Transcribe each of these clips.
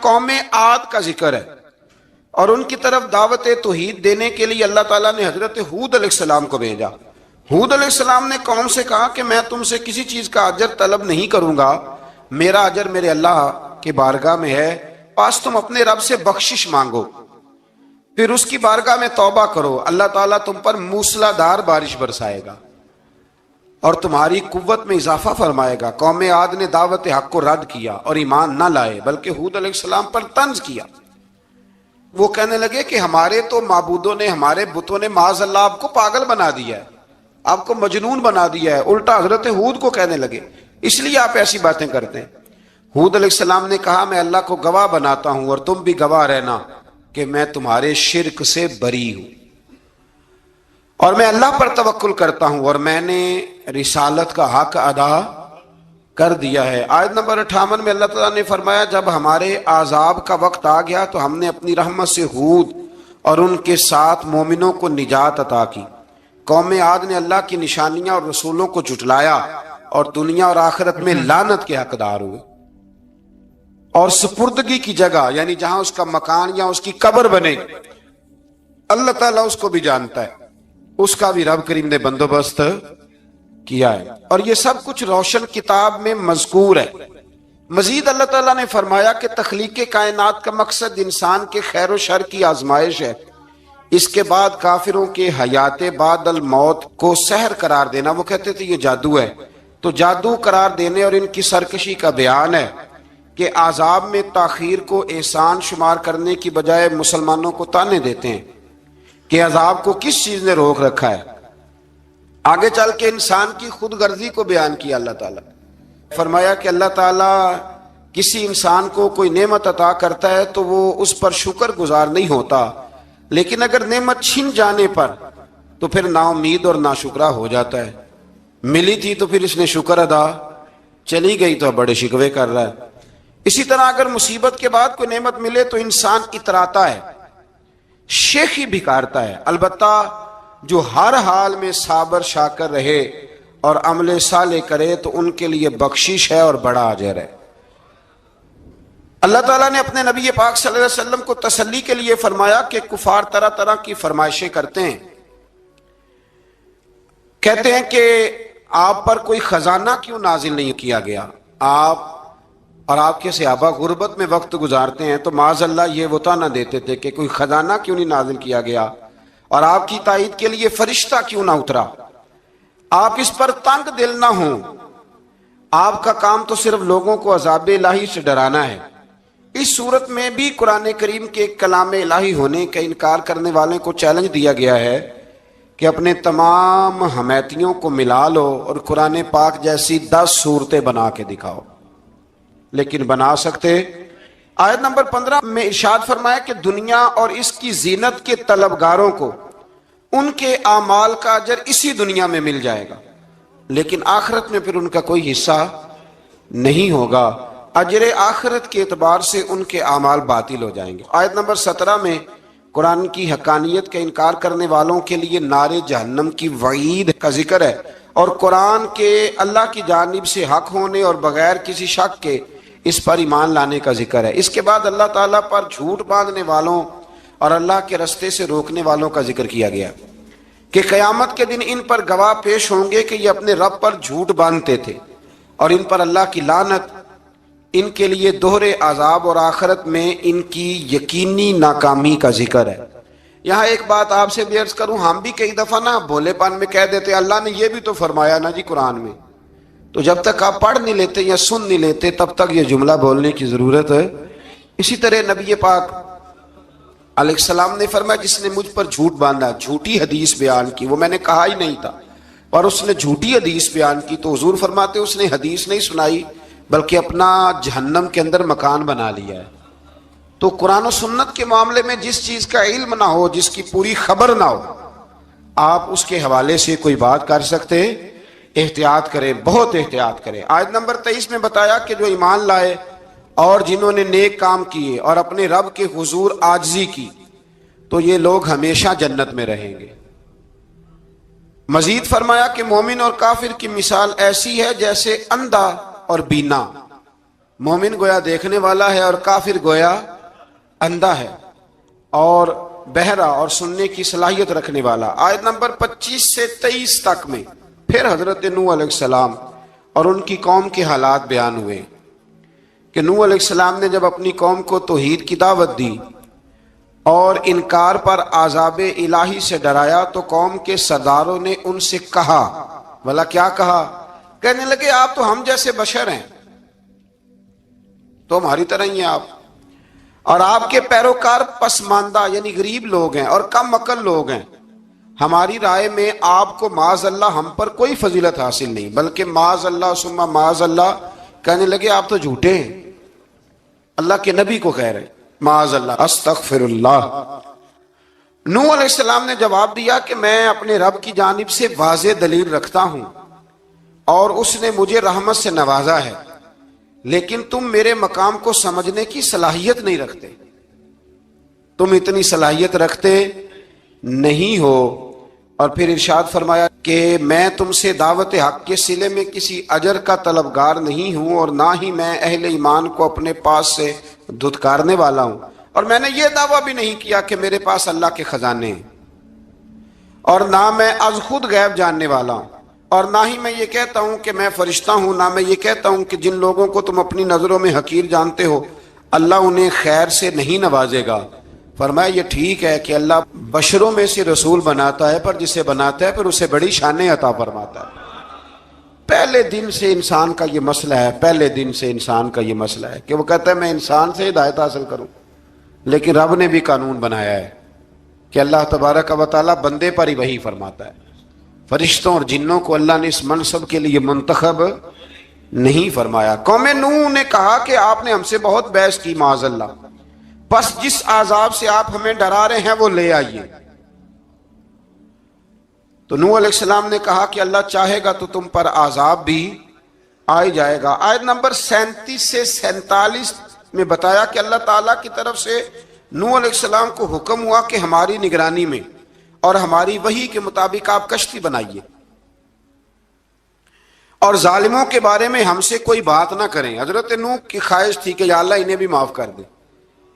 قوم عاد کا ذکر ہے، اور ان کی طرف دعوت توحید دینے کے لیے اللہ تعالیٰ نے حضرت ہود علیہ السلام کو بھیجا۔ ہود علیہ السلام نے قوم سے کہا کہ میں تم سے کسی چیز کا اجر طلب نہیں کروں گا، میرا اجر میرے اللہ کی بارگاہ میں ہے، پاس تم اپنے رب سے بخشش مانگو، پھر اس کی بارگاہ میں توبہ کرو، اللہ تعالیٰ تم پر موسلا دار بارش برسائے گا اور تمہاری قوت میں اضافہ فرمائے گا۔ قوم عاد نے دعوت حق کو رد کیا اور ایمان نہ لائے، بلکہ ہود علیہ السلام پر طنز کیا۔ وہ کہنے لگے کہ ہمارے تو معبودوں نے، ہمارے بتوں نے معاذ اللہ آپ کو پاگل بنا دیا ہے، آپ کو مجنون بنا دیا ہے، الٹا حضرت ہود کو کہنے لگے، اس لیے آپ ایسی باتیں کرتے ہیں۔ ہود علیہ السلام نے کہا میں اللہ کو گواہ بناتا ہوں اور تم بھی گواہ رہنا کہ میں تمہارے شرک سے بری ہوں اور میں اللہ پر توکل کرتا ہوں اور میں نے رسالت کا حق ادا کر دیا ہے۔ آیت نمبر 58 میں اللہ تعالیٰ نے فرمایا جب ہمارے عذاب کا وقت آ گیا تو ہم نے اپنی رحمت سے ہود اور ان کے ساتھ مومنوں کو نجات عطا کی۔ قوم عاد نے اللہ کی نشانیاں اور رسولوں کو جھٹلایا اور دنیا اور آخرت میں لعنت کے حقدار ہوئے، اور سپردگی کی جگہ یعنی جہاں اس کا مکان یا اس کی قبر بنے اللہ تعالیٰ اس کو بھی جانتا ہے، اس کا بھی رب کریم نے بندوبست کیا ہے، اور یہ سب کچھ روشن کتاب میں مذکور ہے۔ مزید اللہ تعالیٰ نے فرمایا کہ تخلیق کائنات کا مقصد انسان کے خیر و شر کی آزمائش ہے، اس کے بعد کافروں کے حیات بعد الموت کو سحر قرار دینا۔ وہ کہتے تھے یہ جادو ہے، تو جادو قرار دینے اور ان کی سرکشی کا بیان ہے کہ عذاب میں تاخیر کو احسان شمار کرنے کی بجائے مسلمانوں کو تانے دیتے ہیں کہ عذاب کو کس چیز نے روک رکھا ہے۔ آگے چل کے انسان کی خود غرضی کو بیان کیا اللہ تعالیٰ، فرمایا کہ اللہ تعالیٰ کسی انسان کو کوئی نعمت عطا کرتا ہے تو وہ اس پر شکر گزار نہیں ہوتا، لیکن اگر نعمت چھن جانے پر تو پھر نا امید اور ناشکرا ہو جاتا ہے۔ ملی تھی تو پھر اس نے شکر ادا، چلی گئی تو بڑے شکوے کر رہا ہے۔ اسی طرح اگر مصیبت کے بعد کوئی نعمت ملے تو انسان اتراتا ہے، شیخی بھکارتا ہے، البتہ جو ہر حال میں صابر شاکر رہے اور عمل صالح کرے تو ان کے لیے بخشش ہے اور بڑا اجر ہے۔ اللہ تعالیٰ نے اپنے نبی پاک صلی اللہ علیہ وسلم کو تسلی کے لیے فرمایا کہ کفار طرح طرح کی فرمائشیں کرتے ہیں، کہتے ہیں کہ آپ پر کوئی خزانہ کیوں نازل نہیں کیا گیا، آپ اور آپ کے صحابہ غربت میں وقت گزارتے ہیں تو معاذ اللہ یہ وہ طعنہ دیتے تھے کہ کوئی خزانہ کیوں نہیں نازل کیا گیا، اور آپ کی تائید کے لیے فرشتہ کیوں نہ اترا، آپ اس پر تنگ دل نہ ہوں، آپ کا کام تو صرف لوگوں کو عذاب الہی سے ڈرانا ہے۔ اس صورت میں بھی قرآن کریم کے کلام الہی ہونے کا انکار کرنے والوں کو چیلنج دیا گیا ہے کہ اپنے تمام حمیتیوں کو ملا لو اور قرآن پاک جیسی 10 صورتیں بنا کے دکھاؤ، لیکن بنا سکتے؟ آیت نمبر 15 میں ارشاد فرمایا کہ دنیا اور اس کی زینت کے طلبگاروں کو ان کے اعمال کا اجر اسی دنیا میں مل جائے گا، لیکن آخرت میں پھر ان کا کوئی حصہ نہیں ہوگا، اجر آخرت کے اعتبار سے ان کے اعمال باطل ہو جائیں گے۔ آیت نمبر 17 میں قرآن کی حقانیت کا انکار کرنے والوں کے لیے نار جہنم کی وعید کا ذکر ہے، اور قرآن کے اللہ کی جانب سے حق ہونے اور بغیر کسی شک کے اس پر ایمان لانے کا ذکر ہے۔ اس کے بعد اللہ تعالیٰ پر جھوٹ باندھنے والوں اور اللہ کے رستے سے روکنے والوں کا ذکر کیا گیا کہ قیامت کے دن ان پر گواہ پیش ہوں گے کہ یہ اپنے رب پر جھوٹ باندھتے تھے، اور ان پر اللہ کی لعنت، ان کے لیے دوہرے عذاب اور آخرت میں ان کی یقینی ناکامی کا ذکر ہے۔ یہاں ایک بات آپ سے بھی عرض کروں، ہم بھی کئی دفعہ نا بھولے پن میں کہہ دیتے اللہ نے یہ بھی تو فرمایا نا جی قرآن میں، تو جب تک آپ پڑھ نہیں لیتے یا سن نہیں لیتے تب تک یہ جملہ بولنے کی ضرورت ہے۔ اسی طرح نبی پاک علیہ السلام نے فرمایا جس نے مجھ پر جھوٹ باندھا، جھوٹی حدیث بیان کی، وہ میں نے کہا ہی نہیں تھا، اور اس نے جھوٹی حدیث بیان کی، تو حضور فرماتے اس نے حدیث نہیں سنائی بلکہ اپنا جہنم کے اندر مکان بنا لیا ہے۔ تو قرآن و سنت کے معاملے میں جس چیز کا علم نہ ہو، جس کی پوری خبر نہ ہو، آپ اس کے حوالے سے کوئی بات کر سکتے؟ احتیاط کریں، بہت احتیاط کریں۔ آیت نمبر 23 میں بتایا کہ جو ایمان لائے اور جنہوں نے نیک کام کیے اور اپنے رب کے حضور عاجزی کی تو یہ لوگ ہمیشہ جنت میں رہیں گے۔ مزید فرمایا کہ مومن اور کافر کی مثال ایسی ہے جیسے اندھا اور بینا۔ مومن گویا دیکھنے والا ہے اور کافر گویا اندھا ہے اور بہرا اور سننے کی صلاحیت رکھنے والا۔ آیت نمبر 25 سے 23 تک میں پھر حضرت نوح علیہ السلام اور ان کی قوم کے حالات بیان ہوئے کہ نوح علیہ السلام نے جب اپنی قوم کو توحید کی دعوت دی اور انکار پر عذاب الہی سے ڈرایا تو قوم کے سرداروں نے ان سے کہا، بھلا کیا کہا؟ کہنے لگے آپ تو ہم جیسے بشر ہیں، تو ہماری طرح ہی ہیں آپ، اور آپ کے پیروکار پسماندہ یعنی غریب لوگ ہیں اور کم عقل لوگ ہیں۔ ہماری رائے میں آپ کو معاذ اللہ ہم پر کوئی فضیلت حاصل نہیں، بلکہ معاذ اللہ ثم معاذ اللہ۔ کہنے لگے آپ تو جھوٹے ہیں، اللہ کے نبی کو کہہ رہے معاذ اللہ، استغفر اللہ۔ نوح علیہ السلام نے جواب دیا کہ میں اپنے رب کی جانب سے واضح دلیل رکھتا ہوں اور اس نے مجھے رحمت سے نوازا ہے، لیکن تم میرے مقام کو سمجھنے کی صلاحیت نہیں رکھتے، تم اتنی صلاحیت رکھتے نہیں ہو۔ اور پھر ارشاد فرمایا کہ میں تم سے دعوت حق کے صلے میں کسی اجر کا طلبگار نہیں ہوں اور نہ ہی میں اہل ایمان کو اپنے پاس سے دھتکارنے والا ہوں، اور میں نے یہ دعویٰ بھی نہیں کیا کہ میرے پاس اللہ کے خزانے ہیں، اور نہ میں از خود غیب جاننے والا ہوں، اور نہ ہی میں یہ کہتا ہوں کہ میں فرشتہ ہوں، نہ میں یہ کہتا ہوں کہ جن لوگوں کو تم اپنی نظروں میں حقیر جانتے ہو اللہ انہیں خیر سے نہیں نوازے گا۔ فرمایا یہ ٹھیک ہے کہ اللہ بشروں میں سے رسول بناتا ہے، پر جسے بناتا ہے پھر اسے بڑی شانیں عطا فرماتا ہے۔ پہلے دن سے انسان کا یہ مسئلہ ہے، پہلے دن سے انسان کا یہ مسئلہ ہے کہ وہ کہتا ہے میں انسان سے ہدایت حاصل کروں، لیکن رب نے بھی قانون بنایا ہے کہ اللہ تبارک و تعالیٰ بندے پر ہی وحی فرماتا ہے، فرشتوں اور جنوں کو اللہ نے اس منصب کے لیے منتخب نہیں فرمایا۔ قوم نوح نے کہا کہ آپ نے ہم سے بہت بحث کی معاذ اللہ، بس جس عذاب سے آپ ہمیں ڈرا رہے ہیں وہ لے آئیے۔ تو نوح علیہ السلام نے کہا کہ اللہ چاہے گا تو تم پر عذاب بھی آ جائے گا۔ آیت نمبر 37 سے 47 میں بتایا کہ اللہ تعالیٰ کی طرف سے نوح علیہ السلام کو حکم ہوا کہ ہماری نگرانی میں اور ہماری وحی کے مطابق آپ کشتی بنائیے اور ظالموں کے بارے میں ہم سے کوئی بات نہ کریں۔ حضرت نوح کی خواہش تھی کہ یا اللہ انہیں بھی معاف کر دے،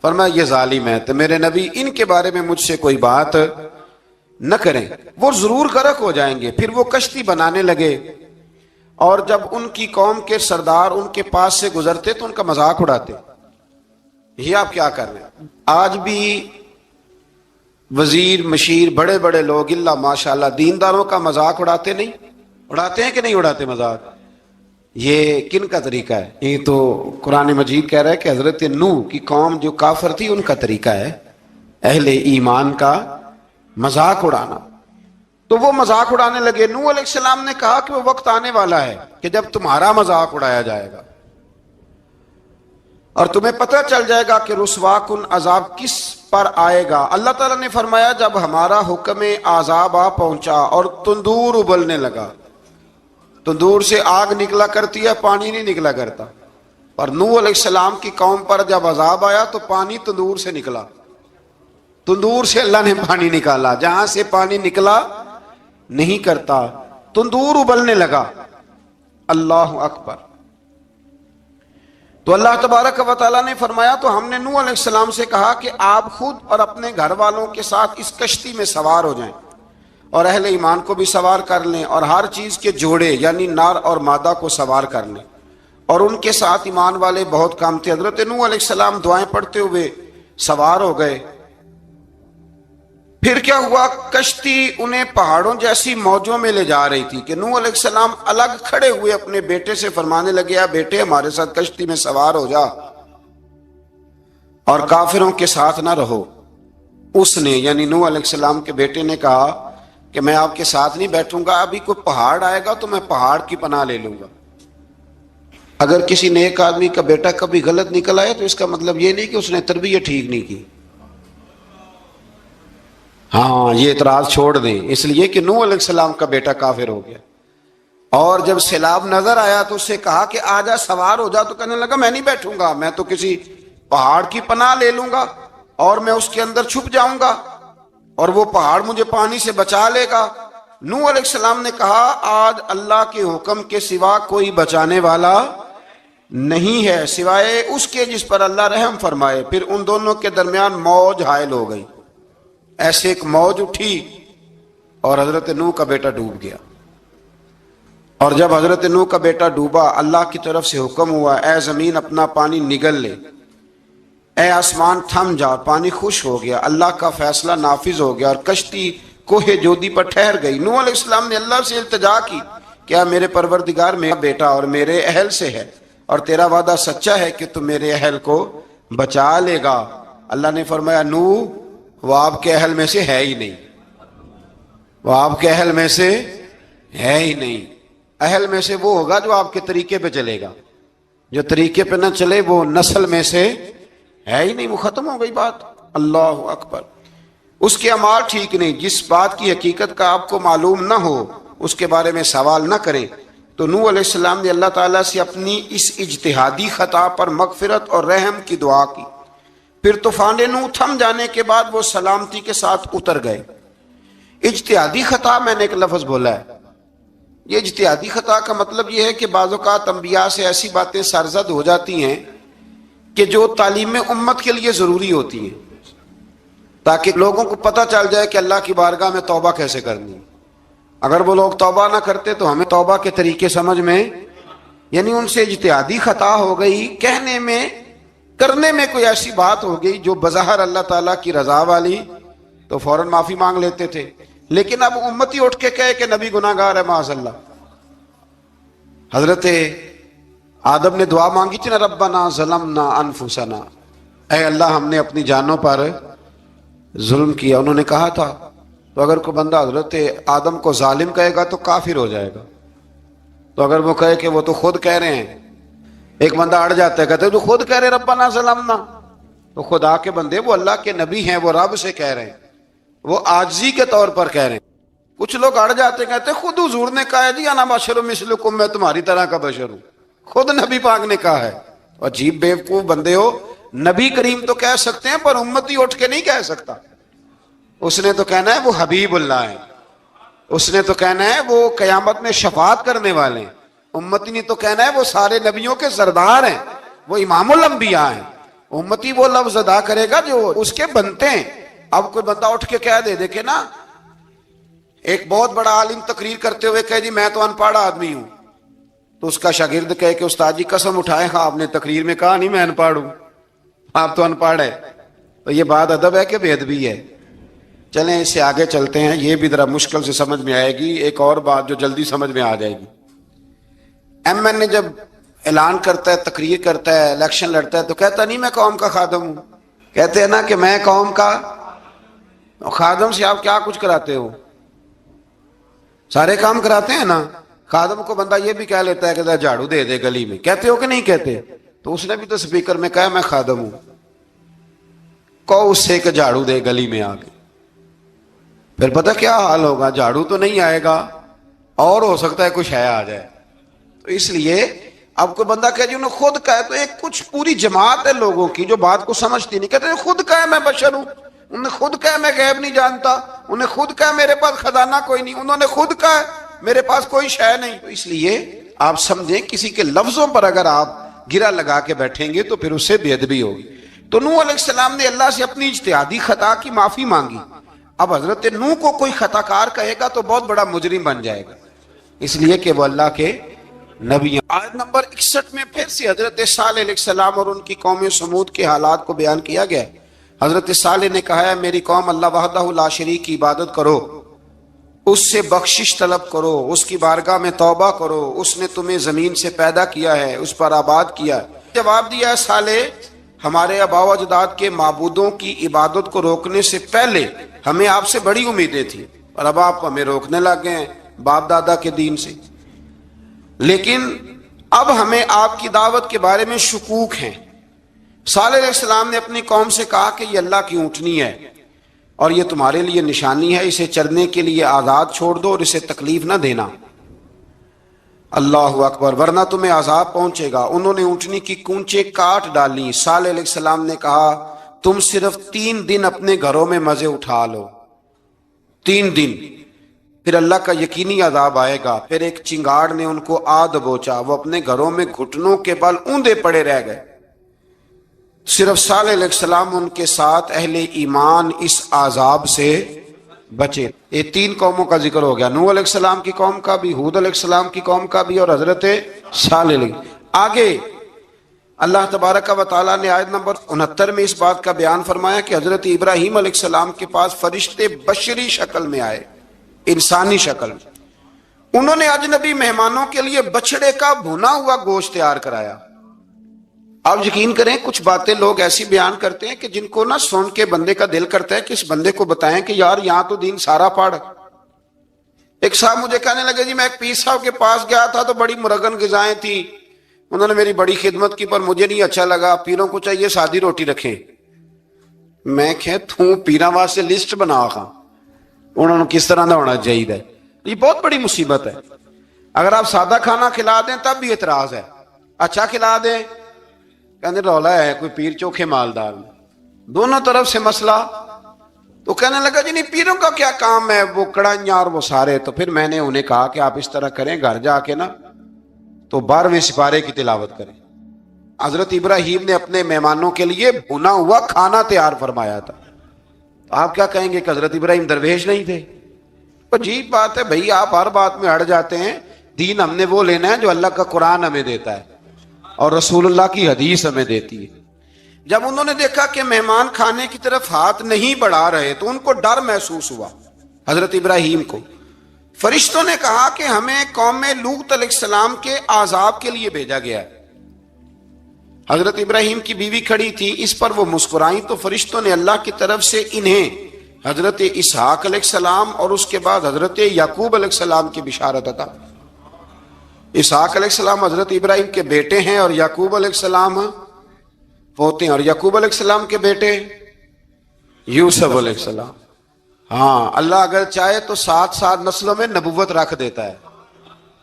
فرمایا یہ ظالم ہے تو میرے نبی ان کے بارے میں مجھ سے کوئی بات نہ کریں، وہ ضرور غرق ہو جائیں گے۔ پھر وہ کشتی بنانے لگے اور جب ان کی قوم کے سردار ان کے پاس سے گزرتے تو ان کا مذاق اڑاتے۔ یہ آپ کیا کر رہے ہیں؟ آج بھی وزیر مشیر بڑے بڑے لوگ اللہ ماشاءاللہ دینداروں کا مذاق اڑاتے نہیں؟ اڑاتے ہیں کہ نہیں اڑاتے مذاق؟ یہ کن کا طریقہ ہے؟ یہ تو قرآن مجید کہہ رہا ہے کہ حضرت نوح کی قوم جو کافر تھی ان کا طریقہ ہے اہل ایمان کا مذاق اڑانا۔ تو وہ مذاق اڑانے لگے۔ نوح علیہ السلام نے کہا کہ وہ وقت آنے والا ہے کہ جب تمہارا مذاق اڑایا جائے گا اور تمہیں پتہ چل جائے گا کہ رسوا کن عذاب کس پر آئے گا۔ اللہ تعالیٰ نے فرمایا جب ہمارا حکم عذاب آ پہنچا اور تندور ابلنے لگا، تندور سے آگ نکلا کرتی ہے، پانی نہیں نکلا کرتا، پر نوح علیہ السلام کی قوم پر جب عذاب آیا تو پانی تندور سے نکلا، تندور سے اللہ نے پانی نکالا، جہاں سے پانی نکلا نہیں کرتا، تندور ابلنے لگا۔ اللہ اکبر۔ تو اللہ تبارک و تعالیٰ نے فرمایا تو ہم نے نوح علیہ السلام سے کہا کہ آپ خود اور اپنے گھر والوں کے ساتھ اس کشتی میں سوار ہو جائیں اور اہل ایمان کو بھی سوار کر لیں اور ہر چیز کے جوڑے یعنی نر اور مادہ کو سوار کر لیں، اور ان کے ساتھ ایمان والے بہت کام تھے۔ حضرت نوح علیہ السلام دعائیں پڑھتے ہوئے سوار ہو گئے۔ پھر کیا ہوا؟ کشتی انہیں پہاڑوں جیسی موجوں میں لے جا رہی تھی کہ نوح علیہ السلام الگ کھڑے ہوئے اپنے بیٹے سے فرمانے لگے اے بیٹے ہمارے ساتھ کشتی میں سوار ہو جا اور کافروں کے ساتھ نہ رہو۔ اس نے یعنی نوح علیہ السلام کے بیٹے نے کہا کہ میں آپ کے ساتھ نہیں بیٹھوں گا، ابھی کوئی پہاڑ آئے گا تو میں پہاڑ کی پناہ لے لوں گا۔ اگر کسی نیک آدمی کا بیٹا کبھی غلط نکل آئے تو اس کا مطلب یہ نہیں کہ اس نے تربیت ٹھیک نہیں کی، ہاں یہ اعتراض چھوڑ دیں، اس لیے کہ نوح علیہ السلام کا بیٹا کافر ہو گیا اور جب سیلاب نظر آیا تو اس سے کہا کہ آجا سوار ہو جا، تو کہنے لگا میں نہیں بیٹھوں گا، میں تو کسی پہاڑ کی پناہ لے لوں گا اور میں اس کے اندر چھپ جاؤں گا اور وہ پہاڑ مجھے پانی سے بچا لے گا۔ نوح علیہ السلام نے کہا آج اللہ کے حکم کے سوا کوئی بچانے والا نہیں ہے سوائے اس کے جس پر اللہ رحم فرمائے۔ پھر ان دونوں کے درمیان موج حائل ہو گئی، ایسے ایک موج اٹھی اور حضرت نوح کا بیٹا ڈوب گیا۔ اور جب حضرت نوح کا بیٹا ڈوبا، اللہ کی طرف سے حکم ہوا اے زمین اپنا پانی نگل لے، اے آسمان تھم جا، پانی خوش ہو گیا، اللہ کا فیصلہ نافذ ہو گیا اور کشتی کوہ جودی پر ٹھہر گئی۔ نوح علیہ السلام نے اللہ سے التجا کی، کیا میرے پروردگار میرا بیٹا اور میرے اہل سے ہے، اور تیرا وعدہ سچا ہے کہ تم میرے اہل کو بچا لے گا۔ اللہ نے فرمایا نوح وہ آپ کے اہل میں سے ہے ہی نہیں، وہ آپ کے اہل میں سے ہے ہی نہیں۔ اہل میں سے وہ ہوگا جو آپ کے طریقے پہ چلے گا، جو طریقے پہ نہ چلے وہ نسل میں سے ہے ہی نہیں، وہ ختم ہو گئی بات۔ اللہ اکبر۔ اس کے اعمال ٹھیک نہیں، جس بات کی حقیقت کا آپ کو معلوم نہ ہو اس کے بارے میں سوال نہ کرے۔ تو نوح علیہ السلام نے اللہ تعالیٰ سے اپنی اس اجتہادی خطا پر مغفرت اور رحم کی دعا کی۔ پھر طوفان نوح تھم جانے کے بعد وہ سلامتی کے ساتھ اتر گئے۔ اجتہادی خطا میں نے ایک لفظ بولا ہے، یہ اجتہادی خطا کا مطلب یہ ہے کہ بعض اوقات انبیاء سے ایسی باتیں سرزد ہو جاتی ہیں کہ جو تعلیم امت کے لیے ضروری ہوتی ہیں، تاکہ لوگوں کو پتہ چل جائے کہ اللہ کی بارگاہ میں توبہ کیسے کرنی ہے۔ اگر وہ لوگ توبہ نہ کرتے تو ہمیں توبہ کے طریقے سمجھ میں، یعنی ان سے اجتہادی خطا ہو گئی، کہنے میں کرنے میں کوئی ایسی بات ہو گئی جو بظاہر اللہ تعالیٰ کی رضا والی، تو فوراً معافی مانگ لیتے تھے۔ لیکن اب امتی اٹھ کے کہے کہ نبی گناہ گار ہے معاذ اللہ۔ حضرت آدم نے دعا مانگی تھی نا، ربنا ظلمنا انفسنا، اے اللہ ہم نے اپنی جانوں پر ظلم کیا۔ انہوں نے کہا تھا تو اگر کوئی بندہ حضرت آدم کو ظالم کہے گا تو کافر ہو جائے گا، تو اگر وہ کہے کہ وہ تو خود کہہ رہے ہیں، ایک بندہ اڑ جاتا ہے کہتے ہیں تو خود کہہ رہے ربنا ظلمنا، تو خدا کے بندے وہ اللہ کے نبی ہیں، وہ رب سے کہہ رہے ہیں، وہ عاجزی کے طور پر کہہ رہے ہیں۔ کچھ لوگ اڑ جاتے کہتے ہیں خود حضور نے کہا ہے جی انا بشر مثلکم، میں تمہاری طرح کا بشر ہوں، خود نبی پاک نے کہا ہے۔ عجیب بیوقوف بندے ہو، نبی کریم تو کہہ سکتے ہیں پر امتی اٹھ کے نہیں کہہ سکتا۔ اس نے تو کہنا ہے وہ حبیب اللہ ہے، اس نے تو کہنا ہے وہ قیامت میں شفاعت کرنے والے ہیں، امتی نے تو کہنا ہے وہ سارے نبیوں کے سردار ہیں، وہ امام الانبیاء ہیں۔ امتی وہ لفظ ادا کرے گا جو اس کے بنتے ہیں۔ اب کوئی بندہ اٹھ کے کہہ دے دیکھے نا، ایک بہت بڑا عالم تقریر کرتے ہوئے کہے جی میں تو ان پڑھ آدمی ہوں، تو اس کا شاگرد کہے کہ استاد جی قسم اٹھائے ہاں آپ نے تقریر میں کہا نہیں میں ان پڑھ ہوں، آپ تو ان پڑھ ہے، تو یہ بات ادب ہے کہ بے ادبی ہے؟ چلیں اس سے آگے چلتے ہیں، یہ بھی ذرا مشکل سے سمجھ میں آئے گی۔ ایک اور بات جو جلدی سمجھ میں آ جائے گی، ایم این اے جب اعلان کرتا ہے، تقریر کرتا ہے، الیکشن لڑتا ہے تو کہتا نہیں میں قوم کا خادم ہوں، کہتے ہیں نا کہ میں قوم کا خادم سے آپ کیا کچھ کراتے ہو؟ سارے کام کراتے ہیں نا۔ خادم کو بندہ یہ بھی کہہ لیتا ہے کہ جھاڑو دے دے گلی میں، کہتے ہو کہ نہیں کہتے؟ تو اس نے بھی تو سپیکر میں کہا میں خادم ہوں، کہو اس سے کہ جھاڑو دے گلی میں آ کے، پھر پتہ کیا حال ہوگا؟ جھاڑو تو نہیں آئے گا اور ہو سکتا ہے کچھ ہے آ جائے۔ تو اس لیے اب کوئی بندہ کہے جی انہوں نے خود کہا ہے، تو ایک کچھ پوری جماعت ہے لوگوں کی جو بات کو سمجھتی نہیں، کہتے ہیں خود کہا ہے میں بشر ہوں، انہوں نے خود کہا میں غیب نہیں جانتا، انہوں نے خود کہا میرے پاس خزانہ کوئی نہیں، انہوں نے خود کہا میرے پاس کوئی شے نہیں۔ تو اس لیے آپ سمجھیں کسی کے لفظوں پر اگر آپ گرا لگا کے بیٹھیں گے تو پھر اس سے بے ادبی ہوگی۔ تو نوح علیہ السلام نے اللہ سے اپنی اجتہادی خطا کی معافی مانگی۔ اب حضرت نوح کو کوئی خطا کار کہے گا تو بہت بڑا مجرم بن جائے گا، اس لیے کہ وہ اللہ کے نبی ہیں۔ آیت نمبر 61 میں پھر سے حضرت صالح علیہ السلام اور ان کی قوم سمود کے حالات کو بیان کیا گیا ہے۔ حضرت صالح نے کہا ہے میری قوم اللہ وحدہ لا شریک کی عبادت کرو، اس سے بخشش طلب کرو، اس کی بارگاہ میں توبہ کرو، اس نے تمہیں زمین سے پیدا کیا ہے، اس پر آباد کیا ہے۔ جواب دیا ہے صالح ہمارے آباء و اجداد کے معبودوں کی عبادت کو روکنے سے پہلے ہمیں آپ سے بڑی امیدیں تھیں، اور اب آپ ہمیں روکنے لگ گئے ہیں باپ دادا کے دین سے، لیکن اب ہمیں آپ کی دعوت کے بارے میں شکوک ہیں۔ صالح علیہ السلام نے اپنی قوم سے کہا کہ یہ اللہ کی اونٹنی ہے اور یہ تمہارے لیے نشانی ہے، اسے چرنے کے لیے آزاد چھوڑ دو اور اسے تکلیف نہ دینا۔ اللہ اکبر، ورنہ تمہیں عذاب پہنچے گا۔ انہوں نے اونٹنی کی کونچیں کاٹ ڈالی۔ صالح علیہ السلام نے کہا تم صرف 3 دن اپنے گھروں میں مزے اٹھا لو، 3 دن پھر اللہ کا یقینی عذاب آئے گا۔ پھر ایک چنگاڑ نے ان کو آ دبوچا، وہ اپنے گھروں میں گھٹنوں کے بل اوندے پڑے رہ گئے۔ صرف صالح علیہ السلام ان کے ساتھ اہل ایمان اس عذاب سے بچے۔ یہ 3 قوموں کا ذکر ہو گیا، نوح علیہ السلام کی قوم کا بھی، ہود علیہ السلام کی قوم کا بھی، اور حضرت صالح علیہ۔ آگے اللہ تبارک و تعالیٰ نے آیت نمبر 69 میں اس بات کا بیان فرمایا کہ حضرت ابراہیم علیہ السلام کے پاس فرشتے بشری شکل میں آئے، انسانی شکل میں۔ انہوں نے اجنبی مہمانوں کے لیے بچڑے کا بھنا ہوا گوشت تیار کرایا۔ آپ یقین کریں کچھ باتیں لوگ ایسی بیان کرتے ہیں کہ جن کو نہ سن کے بندے کا دل کرتا ہے کہ اس بندے کو بتائیں کہ یار یہاں تو دین سارا پڑھ۔ ایک صاحب مجھے کہنے لگے جی میں ایک پیر صاحب کے پاس گیا تھا تو بڑی مرغن غذائیں تھیں، انہوں نے میری بڑی خدمت کی پر مجھے نہیں اچھا لگا، پیروں کو چاہیے سادی روٹی رکھیں۔ میں کہ تو پیراں واسطے لسٹ بنا خاں انہوں نے کس طرح دا ہونا چاہیے۔ یہ بہت بڑی مصیبت ہے۔ اگر آپ سادہ کھانا کھلا دیں تب بھی اعتراض ہے، اچھا کھلا دیں کہنے رولا ہے کوئی پیر چوکھے مالدار، دونوں طرف سے مسئلہ۔ تو کہنے لگا جی نہیں پیروں کا کیا کام ہے، وہ کڑائیاں اور وہ سارے۔ تو پھر میں نے انہیں کہا کہ آپ اس طرح کریں، گھر جا کے نا تو 12ویں سپارے کی تلاوت کریں۔ حضرت ابراہیم نے اپنے مہمانوں کے لیے بھنا ہوا کھانا تیار فرمایا تھا۔ آپ کیا کہیں گے کہ حضرت ابراہیم درویش نہیں تھے؟ عجیب بات ہے بھائی، آپ ہر بات میں اڑ جاتے ہیں۔ دین ہم نے وہ لینا ہے جو اللہ کا قرآن ہمیں دیتا ہے اور رسول اللہ کی حدیث ہمیں دیتی ہے۔ جب انہوں نے دیکھا کہ مہمان کھانے کی طرف ہاتھ نہیں بڑھا رہے تو ان کو ڈر محسوس ہوا۔ حضرت ابراہیم کو فرشتوں نے کہا کہ ہمیں قوم لوط علیہ السلام کے عذاب کے لیے بھیجا گیا ہے۔ حضرت ابراہیم کی بیوی کھڑی تھی، اس پر وہ مسکرائیں تو فرشتوں نے اللہ کی طرف سے انہیں حضرت اسحاق علیہ السلام اور اس کے بعد حضرت یعقوب علیہ السلام کی بشارت عطا۔ اسحاق علیہ السلام حضرت ابراہیم کے بیٹے ہیں اور یعقوب علیہ السلام پوتے ہیں، اور یعقوب علیہ السلام کے بیٹے یوسف علیہ السلام۔ ہاں اللہ اگر چاہے تو 7 نسلوں میں نبوت رکھ دیتا ہے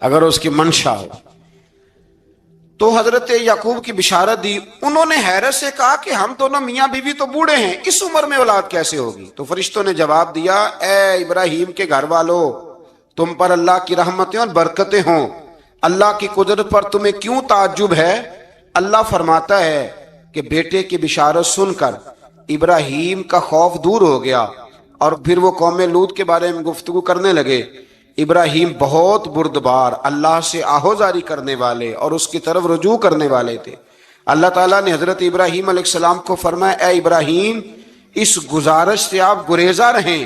اگر اس کی منشا ہو۔ تو حضرت یعقوب کی بشارت دی۔ انہوں نے حیرت سے کہا کہ ہم دونوں میاں بیوی تو بوڑھے ہیں، اس عمر میں اولاد کیسے ہوگی؟ تو فرشتوں نے جواب دیا اے ابراہیم کے گھر والو، تم پر اللہ کی رحمتیں اور برکتیں ہوں، اللہ کی قدرت پر تمہیں کیوں تعجب ہے؟ اللہ فرماتا ہے کہ بیٹے کی بشارت سن کر ابراہیم کا خوف دور ہو گیا اور پھر وہ قوم لوط کے بارے میں گفتگو کرنے لگے۔ ابراہیم بہت بردبار، اللہ سے آہوزاری کرنے والے اور اس کی طرف رجوع کرنے والے تھے۔ اللہ تعالیٰ نے حضرت ابراہیم علیہ السلام کو فرمایا اے ابراہیم اس گزارش سے آپ گریزہ رہیں،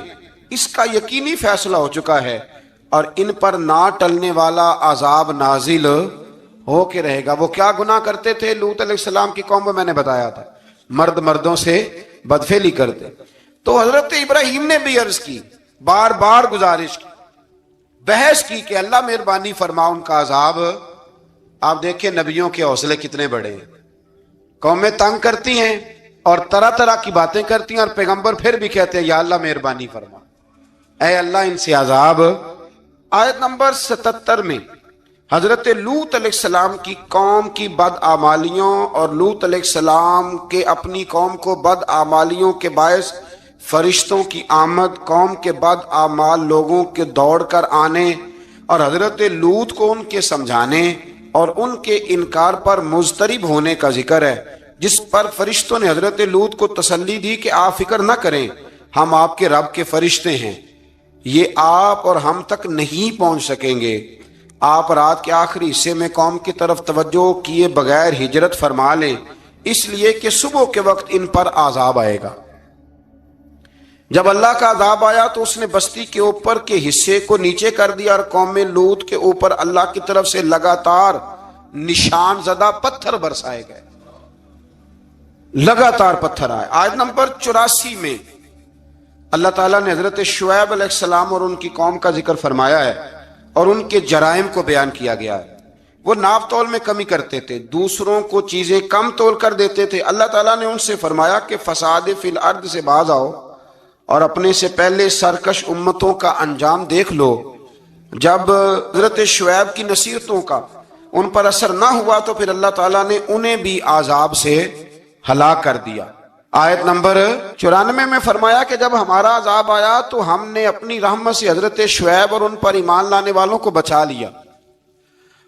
اس کا یقینی فیصلہ ہو چکا ہے اور ان پر نہ ٹلنے والا عذاب نازل ہو کے رہے گا۔ وہ کیا گناہ کرتے تھے لوط علیہ السلام کی قوم میں میں نے بتایا تھا، مرد مردوں سے بدفعلی کرتے۔ تو حضرت ابراہیم نے بھی عرض کی، بار بار گزارش کی، بحث کی کہ اللہ مہربانی فرما ان کا عذاب۔ آپ دیکھیں نبیوں کے حوصلے کتنے بڑے ہیں، قومیں تنگ کرتی ہیں اور طرح طرح کی باتیں کرتی ہیں اور پیغمبر پھر بھی کہتے ہیں یا اللہ مہربانی فرما، اے اللہ ان سے عذاب۔ آیت نمبر 77 میں حضرت لوط علیہ السلام کی قوم کی بدعمالیوں اور لوط علیہ السلام کے اپنی قوم کو بدعمالیوں کے باعث فرشتوں کی آمد، قوم کے بدعمال لوگوں کے دوڑ کر آنے اور حضرت لوط کو ان کے سمجھانے اور ان کے انکار پر مضطرب ہونے کا ذکر ہے، جس پر فرشتوں نے حضرت لوط کو تسلی دی کہ آپ فکر نہ کریں، ہم آپ کے رب کے فرشتے ہیں، یہ آپ اور ہم تک نہیں پہنچ سکیں گے۔ آپ رات کے آخری حصے میں قوم کی طرف توجہ کیے بغیر ہجرت فرما لیں، اس لیے کہ صبح کے وقت ان پر عذاب آئے گا۔ جب اللہ کا عذاب آیا تو اس نے بستی کے اوپر کے حصے کو نیچے کر دیا اور قوم لوط کے اوپر اللہ کی طرف سے لگاتار نشان زدہ پتھر برسائے گئے، لگاتار پتھر آئے۔ آیت نمبر 84 میں اللہ تعالیٰ نے حضرت شعیب علیہ السلام اور ان کی قوم کا ذکر فرمایا ہے اور ان کے جرائم کو بیان کیا گیا ہے۔ وہ ناپ تول میں کمی کرتے تھے، دوسروں کو چیزیں کم تول کر دیتے تھے۔ اللہ تعالیٰ نے ان سے فرمایا کہ فساد فی الارض سے باز آؤ اور اپنے سے پہلے سرکش امتوں کا انجام دیکھ لو۔ جب حضرت شعیب کی نصیحتوں کا ان پر اثر نہ ہوا تو پھر اللہ تعالیٰ نے انہیں بھی عذاب سے ہلاک کر دیا۔ آیت نمبر 94 میں فرمایا کہ جب ہمارا عذاب آیا تو ہم نے اپنی رحمت سے حضرت شعیب اور ان پر ایمان لانے والوں کو بچا لیا،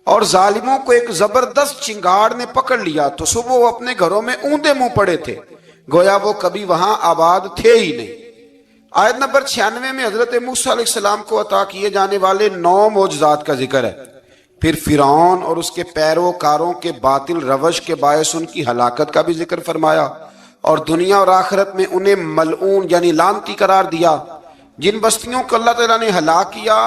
اور ظالموں کو ایک زبردست چنگاڑ نے پکڑ لیا تو صبح وہ اپنے گھروں میں اوندے منہ پڑے تھے، گویا وہ کبھی وہاں آباد تھے ہی نہیں۔ آیت نمبر 96 میں حضرت موسیٰ علیہ السلام کو عطا کیے جانے والے 9 معجزات کا ذکر ہے۔ پھر فرعون اور اس کے پیروکاروں کے باطل روش کے باعث ان کی ہلاکت کا بھی ذکر فرمایا، اور دنیا اور آخرت میں انہیں ملعون یعنی لعنتی قرار دیا۔ جن بستیوں کو اللہ تعالیٰ نے ہلاک کیا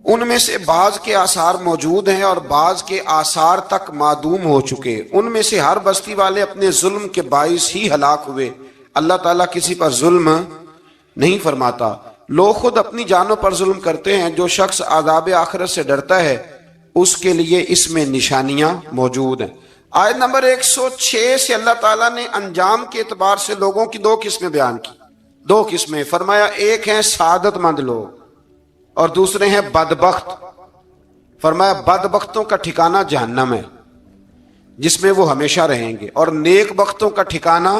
ان میں سے بعض کے آثار موجود ہیں اور بعض کے آثار تک معدوم ہو چکے، ان میں سے ہر بستی والے اپنے ظلم کے باعث ہی ہلاک ہوئے۔ اللہ تعالیٰ کسی پر ظلم نہیں فرماتا، لوگ خود اپنی جانوں پر ظلم کرتے ہیں۔ جو شخص عذاب آخرت سے ڈرتا ہے اس کے لیے اس میں نشانیاں موجود ہیں۔ آیت نمبر 106 سے اللہ تعالیٰ نے انجام کے اعتبار سے لوگوں کی 2 قسمیں بیان کی، 2 قسمیں فرمایا، ایک ہیں سعادت مند لوگ اور دوسرے ہیں بدبخت۔ فرمایا بدبختوں کا ٹھکانہ جہنم ہے جس میں وہ ہمیشہ رہیں گے، اور نیک بختوں کا ٹھکانہ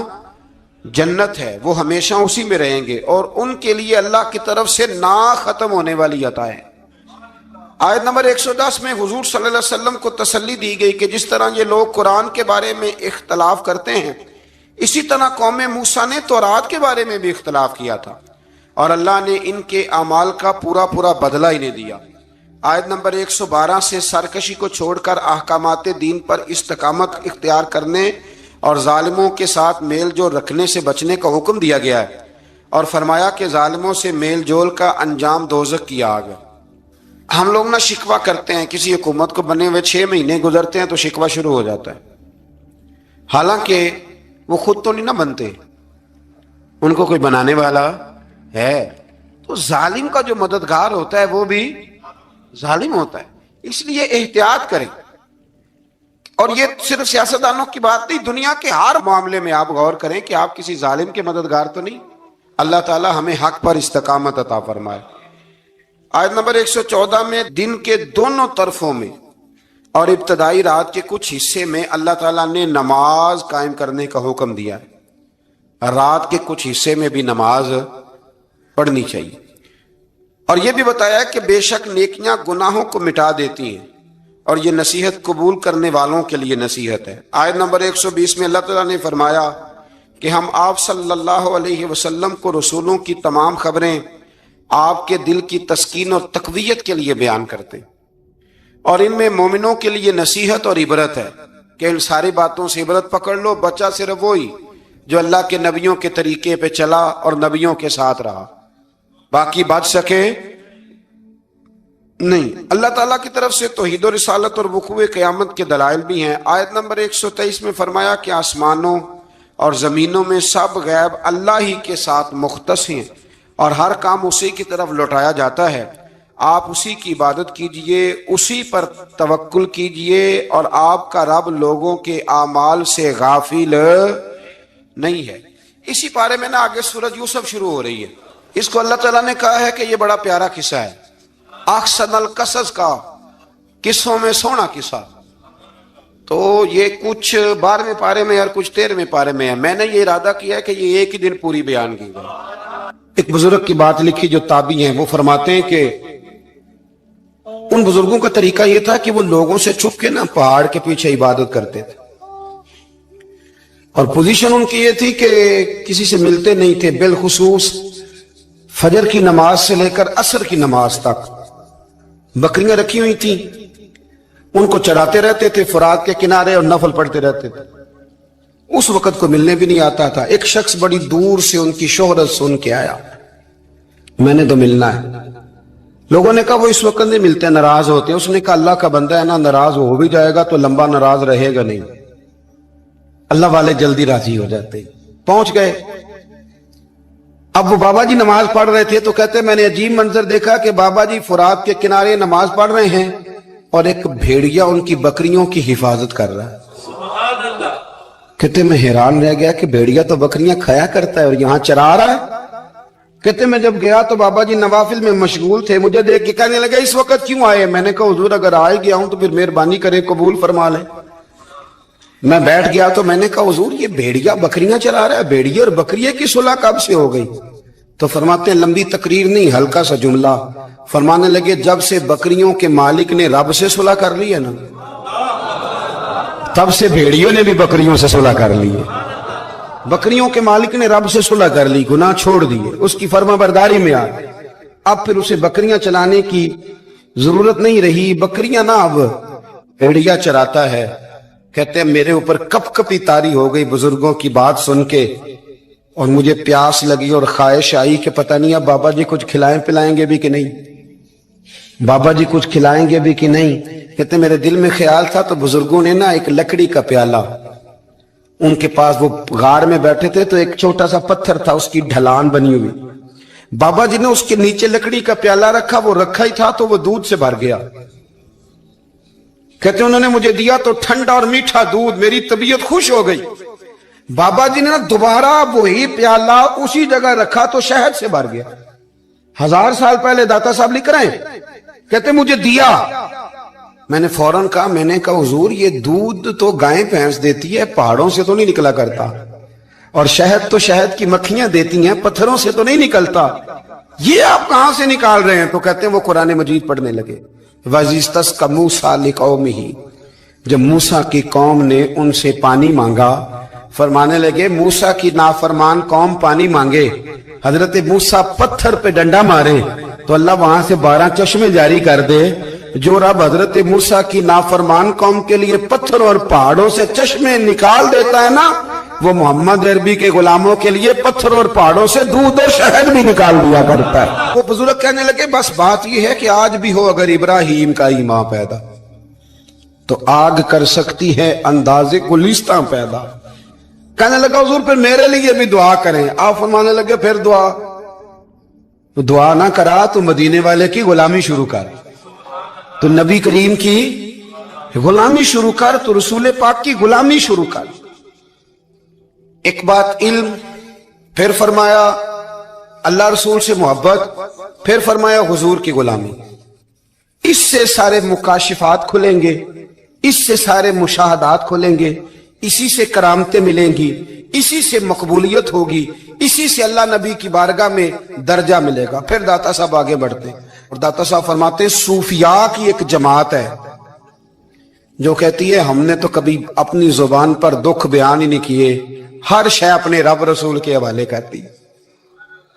جنت ہے، وہ ہمیشہ اسی میں رہیں گے، اور ان کے لیے اللہ کی طرف سے نا ختم ہونے والی عطا ہے۔ آیت نمبر 110 میں حضور صلی اللہ علیہ وسلم کو تسلی دی گئی کہ جس طرح یہ لوگ قرآن کے بارے میں اختلاف کرتے ہیں، اسی طرح قوم موسیٰ نے تورات کے بارے میں بھی اختلاف کیا تھا، اور اللہ نے ان کے اعمال کا پورا بدلہ انہیں دیا۔ آیت نمبر 112 سے سرکشی کو چھوڑ کر احکامات دین پر استقامت اختیار کرنے اور ظالموں کے ساتھ میل جول رکھنے سے بچنے کا حکم دیا گیا ہے، اور فرمایا کہ ظالموں سے میل جول کا انجام دوزخ کی آگ ہے۔ ہم لوگ نہ شکوہ کرتے ہیں، کسی حکومت کو بنے ہوئے 6 مہینے گزرتے ہیں تو شکوہ شروع ہو جاتا ہے، حالانکہ وہ خود تو نہیں نہ بنتے، ان کو کوئی بنانے والا ہے۔ تو ظالم کا جو مددگار ہوتا ہے وہ بھی ظالم ہوتا ہے، اس لیے احتیاط کریں۔ اور یہ صرف سیاستدانوں کی بات نہیں، دنیا کے ہر معاملے میں آپ غور کریں کہ آپ کسی ظالم کے مددگار تو نہیں۔ اللہ تعالی ہمیں حق پر استقامت عطا فرمائے۔ آیت نمبر 114 میں دن کے دونوں طرفوں میں اور ابتدائی رات کے کچھ حصے میں اللہ تعالیٰ نے نماز قائم کرنے کا حکم دیا ہے، رات کے کچھ حصے میں بھی نماز پڑھنی چاہیے، اور یہ بھی بتایا کہ بے شک نیکیاں گناہوں کو مٹا دیتی ہیں، اور یہ نصیحت قبول کرنے والوں کے لیے نصیحت ہے۔ آیت نمبر 120 میں اللہ تعالیٰ نے فرمایا کہ ہم آپ صلی اللہ علیہ وسلم کو رسولوں کی تمام خبریں آپ کے دل کی تسکین اور تقویت کے لیے بیان کرتے ہیں، اور ان میں مومنوں کے لیے نصیحت اور عبرت ہے کہ ان ساری باتوں سے عبرت پکڑ لو۔ بچہ صرف وہی جو اللہ کے نبیوں کے طریقے پہ چلا اور نبیوں کے ساتھ رہا، باقی بچ سکے نہیں۔ اللہ تعالیٰ کی طرف سے توحید و رسالت اور وقوع قیامت کے دلائل بھی ہیں۔ آیت نمبر 123 میں فرمایا کہ آسمانوں اور زمینوں میں سب غیب اللہ ہی کے ساتھ مختص ہیں، اور ہر کام اسی کی طرف لوٹایا جاتا ہے۔ آپ اسی کی عبادت کیجئے، اسی پر توکل کیجئے، اور آپ کا رب لوگوں کے اعمال سے غافل نہیں ہے۔ اسی پارے میں نا آگے سورۃ یوسف شروع ہو رہی ہے، اس کو اللہ تعالیٰ نے کہا ہے کہ یہ بڑا پیارا قصہ ہے، احسن القصص کا، قصوں میں سونا قصہ۔ تو یہ کچھ 12ویں پارے میں اور کچھ 13ویں پارے میں ہے۔ میں نے یہ ارادہ کیا ہے کہ یہ ایک ہی دن پوری بیان کی گئی۔ ایک بزرگ کی بات لکھی جو تابعی ہیں، وہ فرماتے ہیں کہ ان بزرگوں کا طریقہ یہ تھا کہ وہ لوگوں سے چھپ کے نا پہاڑ کے پیچھے عبادت کرتے تھے، اور پوزیشن ان کی یہ تھی کہ کسی سے ملتے نہیں تھے، بالخصوص فجر کی نماز سے لے کر عصر کی نماز تک بکریاں رکھی ہوئی تھیں، ان کو چڑھاتے رہتے تھے فرات کے کنارے اور نفل پڑھتے رہتے تھے۔ اس وقت کو ملنے بھی نہیں آتا تھا۔ ایک شخص بڑی دور سے ان کی شہرت سن کے آیا، میں نے تو ملنا ہے۔ لوگوں نے کہا وہ اس وقت نہیں ملتے، ناراض ہوتے ہیں۔ اس نے کہا اللہ کا بندہ ہے نا، ناراض ہو بھی جائے گا تو لمبا ناراض رہے گا نہیں، اللہ والے جلدی راضی ہو جاتے ہیں۔ پہنچ گئے۔ اب وہ بابا جی نماز پڑھ رہے تھے تو کہتے میں نے عجیب منظر دیکھا کہ بابا جی فرات کے کنارے نماز پڑھ رہے ہیں اور ایک بھیڑیا ان کی بکریوں کی حفاظت کر رہا ہے۔ کہتے میں حیران رہ گیا کہ بھیڑیا تو بکریاں کھایا کرتا ہے اور یہاں چرا رہا ہے۔ کہتے میں جب گیا تو بابا جی نوافل میں مشغول تھے، مجھے دیکھ کے کہنے لگا اس وقت کیوں آئے؟ میں نے کہا حضور اگر آئے گیا ہوں تو پھر مہربانی کرے قبول فرما لیں۔ میں بیٹھ گیا تو میں نے کہا حضور یہ بھیڑیا بکریاں چلا رہا ہے، بھیڑیا اور بکریے کی صلح کب سے ہو گئی؟ تو فرماتے ہیں لمبی تقریر نہیں، ہلکا سا جملہ، فرمانے لگے جب سے بکریوں کے مالک نے رب سے صلح کر لی ہے نا، تب سے بھیڑیوں نے بھی بکریوں سے صلح کر لی ہے۔ بکریوں کے مالک نے رب سے صلح کر لی، گناہ چھوڑ دیے، اس کی فرما برداری میں آ گئے، اب پھر اسے بکریاں چلانے کی ضرورت نہیں رہی، بکریاں نہ اب بھیڑیا چراتا ہے۔ کہتے ہیں میرے اوپر کپ کپی طاری ہو گئی بزرگوں کی بات سن کے، اور مجھے پیاس لگی اور خواہش آئی کہ پتہ نہیں اب بابا جی کچھ کھلائیں پلائیں گے بھی کہ نہیں، بابا جی کچھ کھلائیں گے بھی کہ نہیں۔ کہتے میرے دل میں خیال تھا تو بزرگوں نے نا ایک لکڑی کا پیالہ، ان کے پاس وہ غار میں بیٹھے تھے تو ایک چھوٹا سا پتھر تھا، اس کی ڈھلان بنی ہوئی، بابا جی نے اس کے نیچے لکڑی کا پیالہ رکھا، وہ رکھا ہی تھا تو وہ دودھ سے بھر گیا۔ کہتے انہوں نے مجھے دیا تو ٹھنڈا اور میٹھا دودھ، میری طبیعت خوش ہو گئی۔ بابا جی نے دوبارہ وہی پیالہ اسی جگہ رکھا تو شہد سے بھر گیا۔ 1000 سال پہلے داتا صاحب لکھ رہے ہیں، کہتے مجھے دیا، میں نے فوراً کہا، میں نے کہا حضور یہ دودھ تو گائیں بھینس دیتی ہے، پہاڑوں سے تو نہیں نکلا کرتا، اور شہد تو شہد کی مکھیاں دیتی ہیں، پتھروں سے تو نہیں نکلتا، یہ آپ کہاں سے نکال رہے ہیں؟ تو کہتے ہیں وہ قرآن مجید پڑھنے لگے، وَإِذِ اسْتَسْقَى مُوسَىٰ لِقَوْمِهِ، جب موسیٰ کی قوم نے ان سے پانی مانگا، فرمانے لگے موسیٰ کی نافرمان قوم پانی مانگے، حضرت موسیٰ پتھر پہ ڈنڈا مارے تو اللہ وہاں سے 12 چشمے جاری کر دے۔ جو رب حضرت موسیٰ کی نافرمان قوم کے لیے پتھر اور پہاڑوں سے چشمے نکال دیتا ہے نا، وہ محمد عربی کے غلاموں کے لیے پتھر اور پہاڑوں سے دودھ اور شہد بھی نکال دیا کرتا ہے۔ وہ بزرگ کہنے لگے بس بات یہ ہے کہ آج بھی ہو اگر ابراہیم کا ہی ماں پیدا تو آگ کر سکتی ہے انداز گلستاں پیدا۔ کہنے لگا حضور پھر میرے لیے بھی دعا کریں، آپ فرمانے لگے پھر دعا نہ کرا تو مدینے والے کی غلامی شروع کر، تو نبی کریم کی غلامی شروع کر، تو رسول پاک کی غلامی شروع کر۔ ایک بات علم، پھر فرمایا اللہ رسول سے محبت، پھر فرمایا حضور کی غلامی۔ اس سے سارے مکاشفات کھلیں گے، اس سے سارے مشاہدات کھلیں گے، اسی سے کرامتیں ملیں گی، اسی سے مقبولیت ہوگی، اسی سے اللہ نبی کی بارگاہ میں درجہ ملے گا۔ پھر داتا صاحب آگے بڑھتے ہیں اور داتا صاحب فرماتے ہیں صوفیاء کی ایک جماعت ہے جو کہتی ہے ہم نے تو کبھی اپنی زبان پر دکھ بیان ہی نہیں کیے، ہر شے اپنے رب رسول کے حوالے کرتی،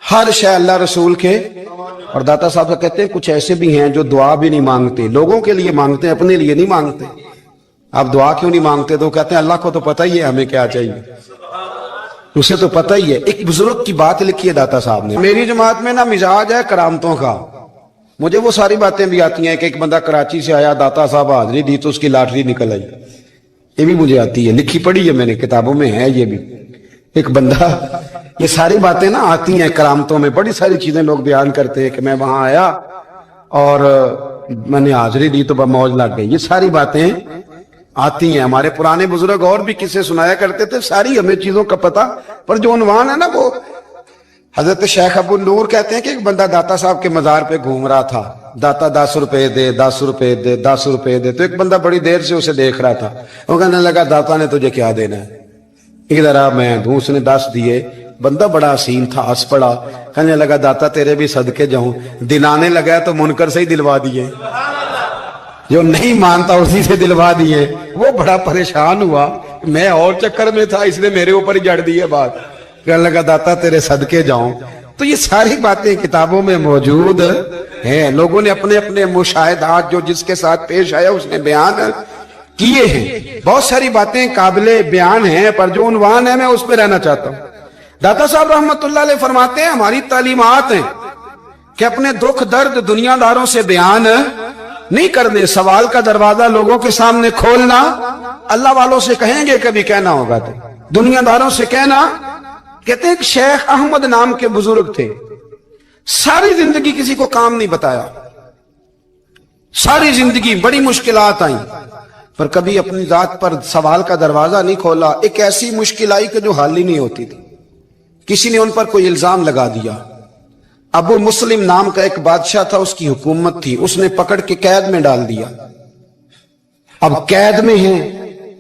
ہر شے اللہ رسول کے۔ اور داتا صاحب کہتے ہیں کچھ ایسے بھی ہیں جو دعا بھی نہیں مانگتے، لوگوں کے لیے مانگتے ہیں، اپنے لیے نہیں مانگتے۔ آپ دعا کیوں نہیں مانگتے؟ تو کہتے ہیں اللہ کو تو پتہ ہی ہے ہمیں کیا چاہیے، اسے تو پتہ ہی ہے۔ ایک بزرگ کی بات لکھی ہے داتا صاحب نے، میری جماعت میں نا مزاج ہے کرامتوں کا، مجھے وہ ساری باتیں بھی آتی ہیں کہ ایک بندہ کراچی سے آیا، داتا صاحب حاضری دی تو اس کی لاٹری نکل آئی، یہ بھی مجھے آتی ہے، لکھی پڑھی ہے میں نے، کتابوں میں ہے یہ بھی۔ ایک بندہ، یہ ساری باتیں نا آتی ہیں کرامتوں میں، بڑی ساری چیزیں لوگ بیان کرتے ہیں کہ میں وہاں آیا اور میں نے حاضری دی تو موج لگ گئی، یہ ساری باتیں آتی ہیں۔ ہمارے پرانے بزرگ اور بھی قصے سنایا کرتے تھے، ساری ہمیں چیزوں کا پتہ، پر جو عنوان ہے نا وہ حضرت شیخ ابو نور کہتے ہیں کہ ایک بندہ داتا صاحب کے مزار پہ گھوم رہا تھا، داتا 10 روپے دے، 10 روپے دے، 10 روپے دے، تو ایک بندہ بڑی دیر سے اسے دیکھ رہا تھا، وہ کہنے لگا داتا نے تجھے کیا دینا ہے؟ ادھر آ میں دوں، اس نے 10 دیے، بندہ بڑا حسین تھا، ہنس پڑا، کہنے لگا داتا تیرے بھی صدقے جاؤں، دلانے لگا تو منکر سے ہی دلوا دیے، جو نہیں مانتا اسی سے دلوا دیے۔ وہ بڑا پریشان ہوا، میں اور چکر میں تھا، اس نے میرے اوپر ہی جڑ دی ہے بات، کہنے لگا داتا تیرے صدقے جاؤں۔ تو یہ ساری باتیں کتابوں میں موجود ہیں، لوگوں نے اپنے اپنے مشاہدات جو جس کے ساتھ پیش آیا اس نے بیان کیے ہیں، بہت ساری باتیں قابل بیان ہیں، پر جو عنوان ہے میں اس پہ رہنا چاہتا ہوں۔ داتا صاحب رحمت اللہ علیہ فرماتے ہیں ہماری تعلیمات ہیں کہ اپنے دکھ درد دنیا داروں سے بیان نہیں کرنے، سوال کا دروازہ لوگوں کے سامنے کھولنا، اللہ والوں سے کہیں گے کبھی کہنا ہوگا تو دنیا داروں سے کہنا۔ کہتے ہیں کہ شیخ احمد نام کے بزرگ تھے، ساری زندگی کسی کو کام نہیں بتایا، ساری زندگی بڑی مشکلات آئیں، پر کبھی اپنی ذات پر سوال کا دروازہ نہیں کھولا۔ ایک ایسی مشکل آئی کہ جو حل ہی نہیں ہوتی تھی، کسی نے ان پر کوئی الزام لگا دیا۔ ابو مسلم نام کا ایک بادشاہ تھا، اس کی حکومت تھی، اس نے پکڑ کے قید میں ڈال دیا۔ اب قید میں ہیں،